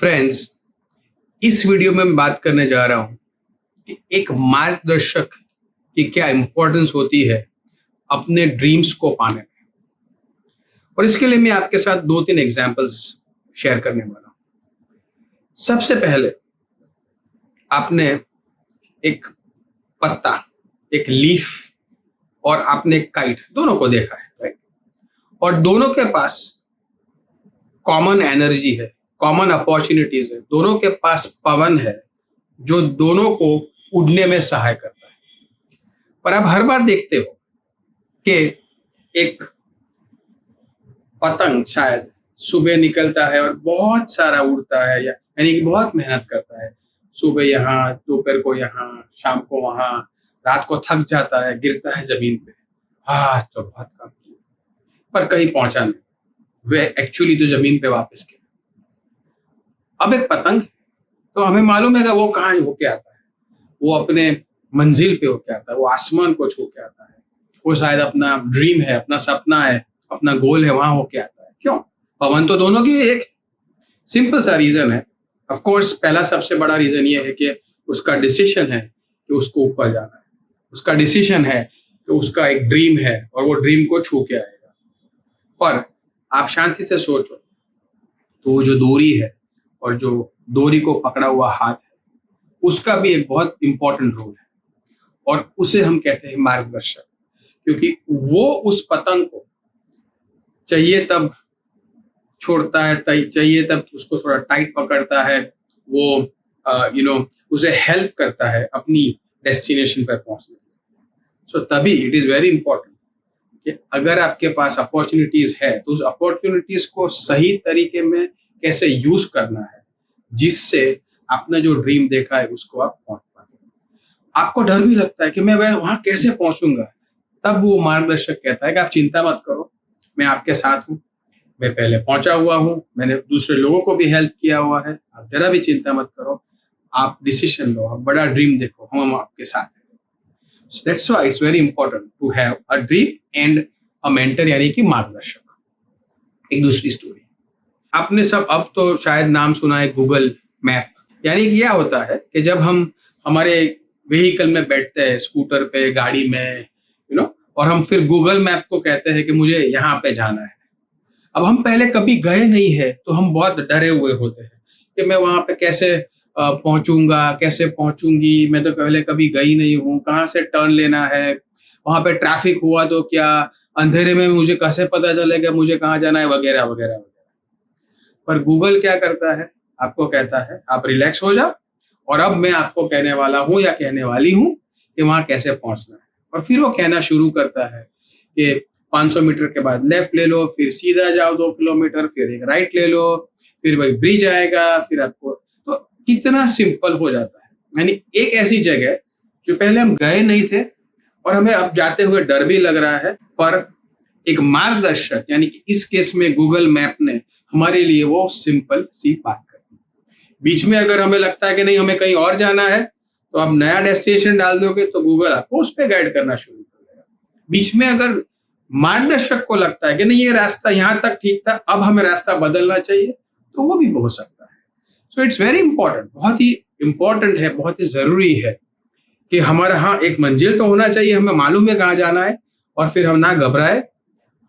Friends, इस video में मैं बात करने जा रहा हूं कि एक मार्गदर्शक की क्या इंपॉर्टेंस होती है अपने ड्रीम्स को पाने में। और इसके लिए मैं आपके साथ 2-3 एग्जांपल्स शेयर करने वाला हूं। सबसे पहले आपने एक पत्ता, एक लीफ और आपने एक काइट, दोनों को देखा है, राइट? और दोनों के पास कॉमन एनर्जी है, कॉमन अपॉर्चुनिटीज है, दोनों के पास पवन है जो दोनों को उड़ने में सहाय करता है। पर आप हर बार देखते हो कि एक पतंग शायद सुबह निकलता है और बहुत सारा उड़ता है, यानी कि बहुत मेहनत करता है। सुबह यहाँ, दोपहर को यहाँ, शाम को वहां, रात को थक जाता है, गिरता है जमीन पे, हाँ तो बहुत काम किया, पर कहीं पहुंचा नहीं, वे एक्चुअली तो जमीन पे वापस गया। अब एक पतंग है, तो हमें मालूम है कि वो कहाँ होके आता है, वो अपने मंजिल पे होके आता है, वो आसमान को छू के आता है, वो शायद अपना ड्रीम है, अपना सपना है, अपना गोल है, वहां होके आता है। क्यों? पवन तो दोनों की एक सिंपल सा रीजन है। ऑफ कोर्स पहला सबसे बड़ा रीजन ये है कि उसका डिसीजन है कि उसको ऊपर जाना है, उसका डिसीजन है कि उसका एक ड्रीम है और वो ड्रीम को छू के आएगा। पर आप शांति से सोचो तो वो जो डोरी है और जो डोरी को पकड़ा हुआ हाथ है, उसका भी एक बहुत इंपॉर्टेंट रोल है, और उसे हम कहते हैं मार्गदर्शक। क्योंकि वो उस पतंग को चाहिए तब छोड़ता है, चाहिए तब उसको थोड़ा टाइट पकड़ता है, वो उसे हेल्प करता है अपनी डेस्टिनेशन पर पहुंचने में। सो तभी इट इज वेरी इंपॉर्टेंट कि अगर आपके पास अपॉर्चुनिटीज है तो उस अपॉर्चुनिटीज को सही तरीके में कैसे यूज करना है, जिससे आपने जो ड्रीम देखा है उसको आप पहुंच पाते हैं। आपको डर भी लगता है कि मैं वहां कैसे पहुंचूंगा, तब वो मार्गदर्शक कहता है कि आप चिंता मत करो, मैं आपके साथ हूँ, मैं पहले पहुंचा हुआ हूँ, मैंने दूसरे लोगों को भी हेल्प किया हुआ है, आप जरा भी चिंता मत करो, आप डिसीजन लो, आप बड़ा ड्रीम देखो, हम आपके साथ हैं। So that's why it's very important to have a dream and a mentor, यानी कि मार्गदर्शक। एक दूसरी स्टोरी, आपने सब अब तो शायद नाम सुना है गूगल मैप। यानी कि क्या होता है कि जब हम हमारे व्हीकल में बैठते हैं, स्कूटर पे, गाड़ी में, और हम फिर गूगल मैप को कहते हैं कि मुझे यहाँ पे जाना है। अब हम पहले कभी गए नहीं है तो हम बहुत डरे हुए होते हैं कि मैं वहां पे कैसे पहुंचूंगा, कैसे पहुंचूंगी, मैं तो पहले कभी गई नहीं हूँ, कहाँ से टर्न लेना है, वहां पे ट्रैफिक हुआ तो क्या, अंधेरे में मुझे कैसे पता चलेगा मुझे कहाँ जाना है, वगैरह वगैरह वगैरह। पर गूगल क्या करता है, आपको कहता है आप रिलैक्स हो जाओ, और अब मैं आपको कहने वाला हूँ या कहने वाली हूँ कि वहां कैसे पहुंचना है। और फिर वो कहना शुरू करता है कि 500 मीटर के बाद लेफ्ट ले लो, फिर सीधा जाओ 2 किलोमीटर, फिर एक राइट ले लो, फिर वही ब्रिज आएगा, फिर आपको, तो कितना सिंपल हो जाता है। यानी एक ऐसी जगह जो पहले हम गए नहीं थे और हमें अब जाते हुए डर भी लग रहा है, पर एक मार्गदर्शक यानी कि इस केस में गूगल मैप ने हमारे लिए वो सिंपल सी बात कर दी। बीच में अगर हमें लगता है कि नहीं हमें कहीं और जाना है, तो आप नया डेस्टिनेशन डाल दोगे तो गूगल आपको उस पर गाइड करना शुरू कर देगा। बीच में अगर मार्गदर्शक को लगता है कि नहीं ये रास्ता यहाँ तक ठीक था, अब हमें रास्ता बदलना चाहिए, तो वो भी हो सकता है। सो इट्स वेरी इंपॉर्टेंट, बहुत ही इंपॉर्टेंट है, बहुत ही जरूरी है कि हमारा हाँ एक मंजिल तो होना चाहिए, हमें मालूम है कहाँ जाना है, और फिर हम ना घबराए,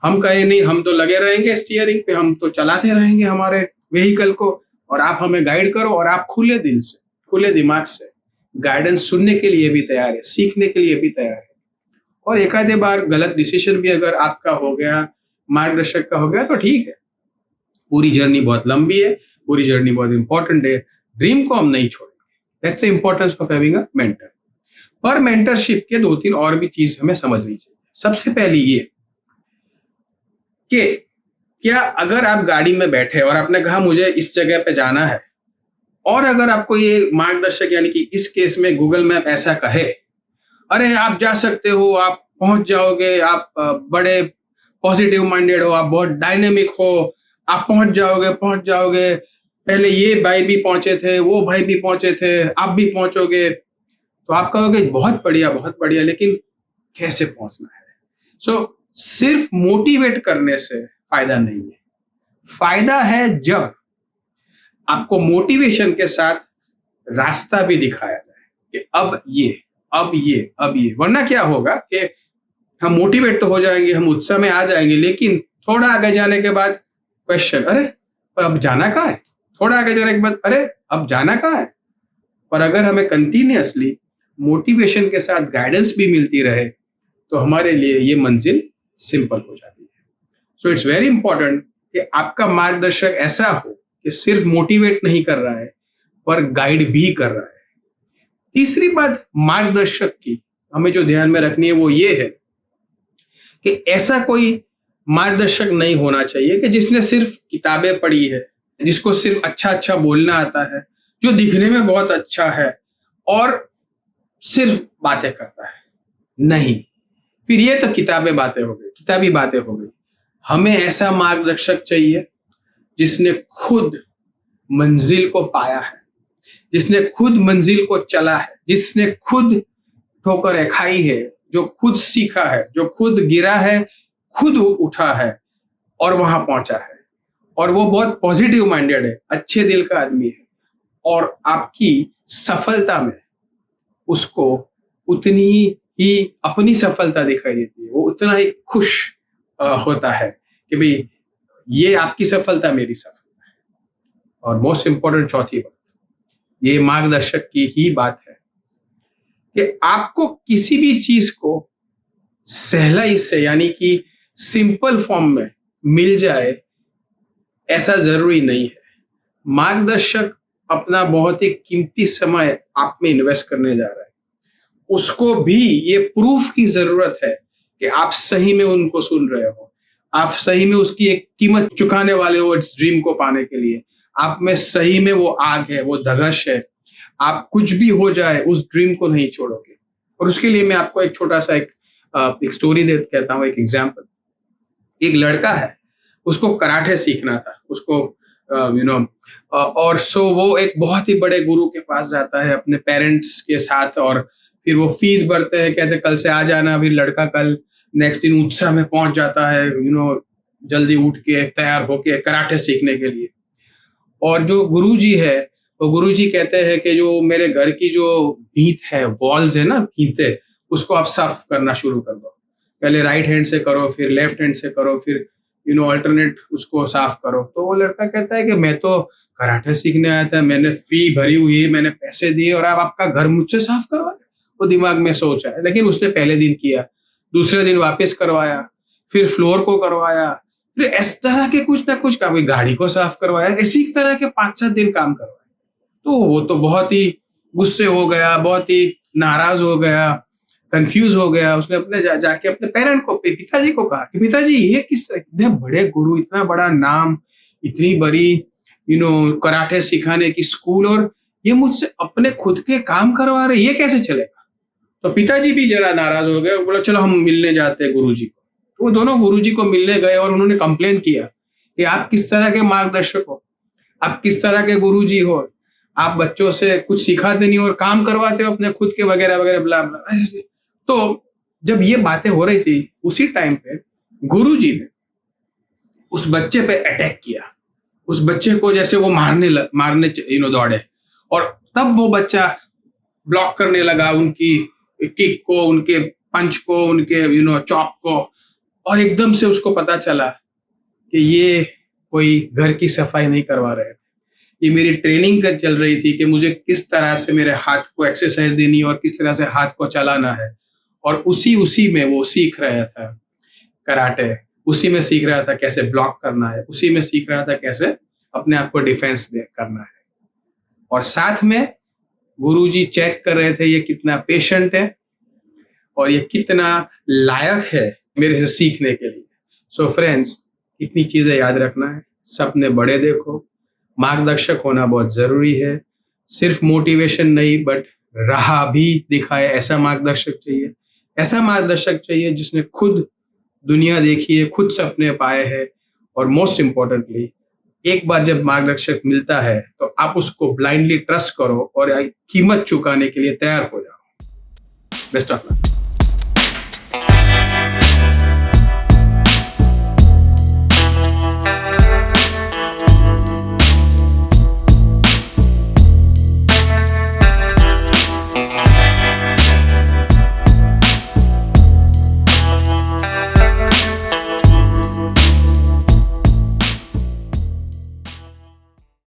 हम कहे नहीं हम तो लगे रहेंगे स्टीयरिंग पे, हम तो चलाते रहेंगे हमारे व्हीकल को, और आप हमें गाइड करो, और आप खुले दिल से, खुले दिमाग से गाइडेंस सुनने के लिए भी तैयार है, सीखने के लिए भी तैयार है। और एक आधे बार गलत डिसीजन भी अगर आपका हो गया, मार्गदर्शक का हो गया, तो ठीक है। पूरी जर्नी बहुत लंबी है, पूरी जर्नी बहुत इंपॉर्टेंट है, ड्रीम को हम नहीं छोड़ेंगे। That's the importance of having a mentor. पर मेंटरशिप के 2-3 और भी चीज हमें समझनी चाहिए। सबसे पहली ये कि क्या अगर आप गाड़ी में बैठे और आपने कहा मुझे इस जगह पे जाना है, और अगर आपको ये मार्गदर्शक यानी कि इस केस में गूगल मैप ऐसा कहे, अरे आप जा सकते हो, आप पहुंच जाओगे, आप बड़े पॉजिटिव माइंडेड हो, आप बहुत डायनेमिक हो, आप पहुंच जाओगे, पहले ये भाई भी पहुंचे थे, वो भाई भी पहुंचे थे, आप भी पहुंचोगे, तो आप कहोगे बहुत बढ़िया, लेकिन कैसे पहुंचना है? सो सिर्फ मोटिवेट करने से फायदा नहीं है। फायदा है जब आपको मोटिवेशन के साथ रास्ता भी दिखाया जाए कि अब ये, अब ये, अब ये। वरना क्या होगा कि हम मोटिवेट तो हो जाएंगे, हम उत्साह में आ जाएंगे, लेकिन थोड़ा आगे जाने के बाद क्वेश्चन, अरे पर अब जाना कहाँ है? थोड़ा आगे जाने के बाद, अरे अब जाना कहाँ है? पर अगर हमें कंटिन्यूअसली मोटिवेशन के साथ गाइडेंस भी मिलती रहे तो हमारे लिए ये मंजिल सिंपल हो जाती है। सो इट्स वेरी इंपॉर्टेंट कि आपका मार्गदर्शक ऐसा हो कि सिर्फ मोटिवेट नहीं कर रहा है पर गाइड भी कर रहा है। तीसरी बात मार्गदर्शक की हमें जो ध्यान में रखनी है वो ये है कि ऐसा कोई मार्गदर्शक नहीं होना चाहिए कि जिसने सिर्फ किताबें पढ़ी है, जिसको सिर्फ अच्छा अच्छा बोलना आता है, जो दिखने में बहुत अच्छा है और सिर्फ बातें करता है। नहीं, फिर ये तो किताबें बातें हो गई, किताबी बातें हो गई। हमें ऐसा मार्गदर्शक चाहिए जिसने खुद मंजिल को पाया है, जिसने खुद मंजिल को चला है, जिसने खुद ठोकरें खाई है, जो खुद सीखा है, जो खुद गिरा है, खुद उठा है और वहां पहुंचा है। और वो बहुत पॉजिटिव माइंडेड है, अच्छे दिल का आदमी है और आपकी सफलता में उसको उतनी ही अपनी सफलता दिखाई देती है, वो उतना ही खुश होता है कि भाई ये आपकी सफलता मेरी सफलता है। और मोस्ट इंपॉर्टेंट चौथी बात, ये मार्गदर्शक की ही बात है कि आपको किसी भी चीज को सहलाई से यानी कि सिंपल फॉर्म में मिल जाए ऐसा जरूरी नहीं है। मार्गदर्शक अपना बहुत ही कीमती समय आप में इन्वेस्ट करने जा रहा है, उसको भी ये प्रूफ की जरूरत है कि आप सही में उनको सुन रहे हो, आप सही में उसकी एक कीमत चुकाने वाले हो इस ड्रीम को पाने के लिए। आप में सही में वो आग है, वो धगश है, आप कुछ भी हो जाए उस ड्रीम को नहीं छोड़ोगे। और उसके लिए मैं आपको एक छोटा सा एक स्टोरी दे कहता हूँ, एक एग्जाम्पल। एक लड़का है, उसको कराटे सीखना था, उसको और सो वो एक बहुत ही बड़े गुरु के पास जाता है अपने पेरेंट्स के साथ, और फिर वो फीस भरते हैं, कहते कल से आ जाना। फिर लड़का कल नेक्स्ट दिन उत्साह में पहुंच जाता है, जल्दी उठ के तैयार होके कराटे सीखने के लिए। और जो गुरुजी है, वो गुरुजी कहते हैं कि जो मेरे घर की जो भीत है, वॉल्स है ना, भीते, उसको आप साफ करना शुरू कर दो। पहले राइट हैंड से करो, फिर लेफ्ट हैंड से करो, फिर अल्टरनेट उसको साफ करो। तो वो लड़का कहता है कि मैं तो कराटे सीखने आया था, मैंने फी भरी हुई है, मैंने पैसे दिए और आप आपका घर मुझसे साफ करवा रहे। वो दिमाग में सोचा है, लेकिन उसने पहले दिन किया, दूसरे दिन वापस करवाया, फिर फ्लोर को करवाया, फिर इस तरह के कुछ ना कुछ काम, गाड़ी को साफ करवाया, इसी तरह के 5-7 दिन काम करवाया। तो वो तो बहुत ही गुस्से हो गया, बहुत ही नाराज हो गया, कंफ्यूज हो गया। उसने अपने जाके अपने पेरेंट को, पिताजी को कहा कि पिताजी ये किस, इतने बड़े गुरु, इतना बड़ा नाम, इतनी बड़ी कराटे सिखाने की स्कूल, और ये मुझसे अपने खुद के काम करवा रहे, ये कैसे चलेगा? तो पिताजी भी जरा नाराज हो गए, बोला चलो हम मिलने जाते हैं गुरुजी को। तो वो दोनों गुरुजी को मिलने गए और उन्होंने कंप्लेन किया कि आप किस तरह के मार्गदर्शक हो, आप किस तरह के गुरुजी हो, आप बच्चों से कुछ सिखाते नहीं और काम करवाते हो अपने खुद के वगैरह वगैरह ब्ला ब्ला। तो जब ये बातें हो रही थी, उसी टाइम पे गुरुजी ने उस बच्चे पे अटैक किया, उस बच्चे को जैसे वो मारने दौड़े, और तब वो बच्चा ब्लॉक करने लगा उनकी किक को, उनके पंच को, उनके चॉप को। और एकदम से उसको पता चला कि ये कोई घर की सफाई नहीं करवा रहे थे, ये मेरी ट्रेनिंग चल रही थी कि मुझे किस तरह से मेरे हाथ को एक्सरसाइज देनी है और किस तरह से हाथ को चलाना है। और उसी में वो सीख रहा था कराटे, उसी में सीख रहा था कैसे ब्लॉक करना है, उसी में सीख रहा था कैसे अपने आप को डिफेंस करना है। और साथ में गुरुजी चेक कर रहे थे ये कितना पेशेंट है और ये कितना लायक है मेरे से सीखने के लिए। सो फ्रेंड्स, इतनी चीजें याद रखना है, सपने बड़े देखो, मार्गदर्शक होना बहुत जरूरी है। सिर्फ मोटिवेशन नहीं बट राह भी दिखाए, ऐसा मार्गदर्शक चाहिए। ऐसा मार्गदर्शक चाहिए जिसने खुद दुनिया देखी है, खुद सपने पाए हैं, और मोस्ट इम्पोर्टेंटली एक बार जब मार्गदर्शक मिलता है तो आप उसको ब्लाइंडली ट्रस्ट करो और कीमत चुकाने के लिए तैयार हो जाओ। Best of luck.